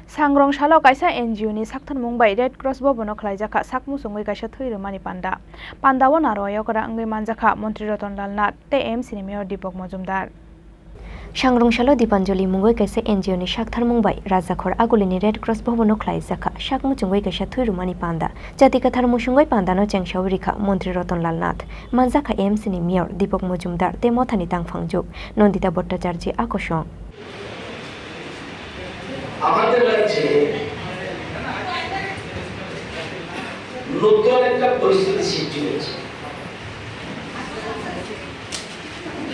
Sangrongsalo Kaisa NGO ni Saktharmung bai Red Cross Bhavano Khlaijakha sakmu sungoi Kaisa Thowi Rwmani Panda. Panda wo naro yokora angui manjakha Mantri Ratan Nath te MC Mayor Dipok Majumdar. Sangrongsalo Dipanjali mungoi kaisa NGO ni Saktharmung bai Rajakhor agulini Red Cross Bhavano Khlaijakha sakmu sungoi Kaisa Thowi Rwmani Panda. Jati Katharmung sungoi Pandano chengshaw rikha Mantri Ratan Nath. Manjakha MC ni Mayor Dipok Majumdar te mothani tangphangjuk Nondita Bhattacharya akosong. আমাদের রাজ্যে নতুন একটা পরিস্থিতি সৃষ্টি হয়েছে।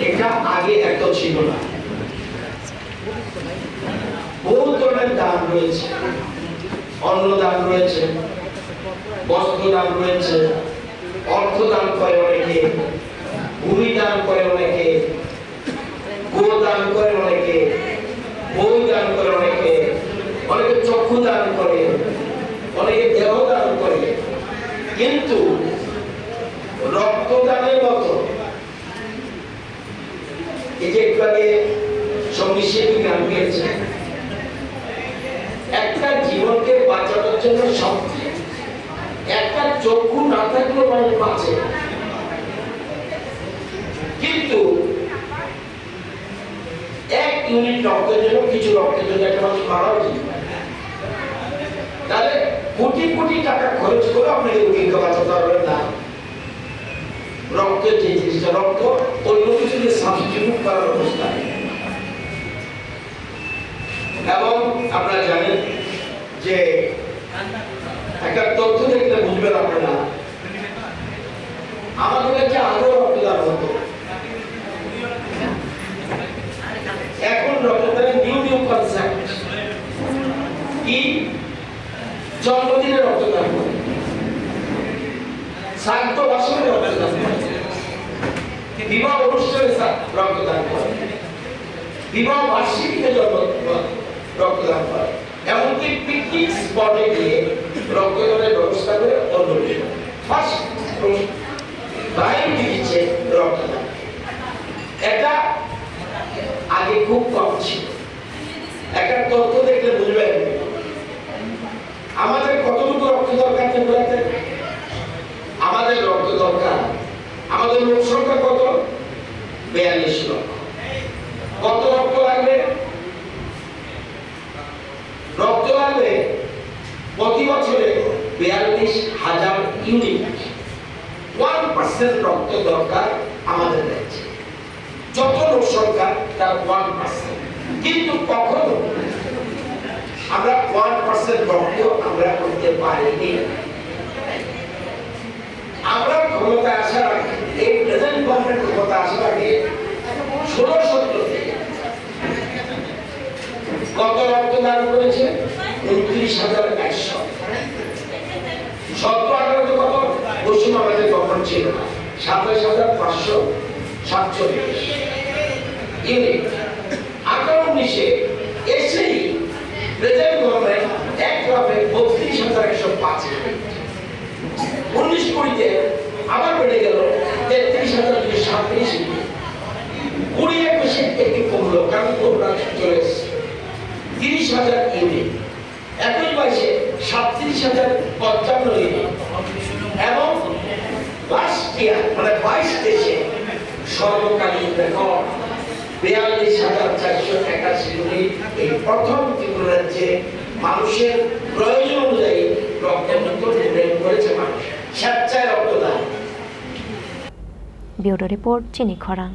এটা আগে এত ছিল না। বহু ধরনের দান রয়েছে, অন্নদান রয়েছে, বস্ত্রদান রয়েছে, অর্থদান করে অনেকে, ভূমি দান করে অনেকে, গোদান করে অনেকে, বই দান করে অনেকে, অনেকে চক্ষু দান করে, অনেকে দেহ দান করে, কিন্তু রক্তদানের মতো এই যে একটু আগে সঙ্গীশিল্পী গান গেয়েছে, একটা জীবনকে বাঁচানোর জন্য শক্তি, একটা চক্ষু না থাকলেও মানুষ বাঁচে, কিন্তু এক ইউনিট রক্তের জন্য কিছু রক্তের জন্য একটা মানুষ মারাও যেতে পারে। তাহলে কোটি কোটি টাকা খরচ করে আপনাকে রোগীকে বাঁচাতে পারবেন না। রক্তের যে জিনিসটা রক্ত অন্য কিছু দিয়ে সাবস্টিটিউট করার অবস্থা। এবং আপনারা জানেন যে একটা তথ্য দেখলে বুঝবেন আপনারা, আমাদের কাছে আরো রক্তদান হতো, এখন রক্তদানের নিউ কনসেপ্ট কি, জন্মদিনে রক্তদান করে, শ্রাদ্ধ বাসনে রক্তদান করে, বিবাহ অনুষ্ঠানে রক্তদান করে, বিবাহ বার্ষিকীতে রক্তদান করে, এমনকি পিকনিক স্পটে গিয়ে রক্তদানের ব্যবস্থা করে অন্য বিষয় ফার্স্ট প্রায়োরিটি দিচ্ছে রক্তদান। এটা আগে খুব কম ছিল। একটা তথ্য দেখলে বুঝবেন আমাদের কতটুকু রক্ত দরকার। আমাদের রক্ত দরকার, আমাদের লোক সংখ্যা কত? 42 লক্ষ। কত রক্ত লাগবে? রক্ত লাগবে প্রতি বছরে 42,000 ইউনিট। 1% রক্ত দরকার আমাদের রাজ্যে। যত লোক সংখ্যা তার 1%, কিন্তু কখনো আমরা 1% রক্ত আমরা করতে পারিনি। আমরা ক্ষমতা আসার আগে, এই প্রেজেন্ট গভর্নমেন্ট ক্ষমতা আসার আগে 1617 থেকে কত রক্ত দান করেছে? 29,100। 17-18 কত? ওই সময় আমাদের গভর্নমেন্ট ছিল না, 27,547 ইউনিট। 18-19 এসেই প্রেজেন্ট গভর্নমেন্ট এক লাফে 32,105 ইউনিট। 19-20-তে আবার বেড়ে গেল 33,237 ইউনিট। 20-21-এ একটু কমলো, কারণ করোনা চলে এসেছে, 30,000 ইউনিট। 21-22-এ 37,055 ইউনিট। এবং লাস্ট ইয়ার মানে 22-23-এ সর্বকালীন রেকর্ড 42,481 ইউনিট। এই প্রথম ত্রিপুরা রাজ্যে মানুষের প্রয়োজন অনুযায়ী রক্ত করেছে মানুষ, স্বেচ্ছায় রক্তদান। ব্যুরো রিপোর্ট, চিনি, খরাং।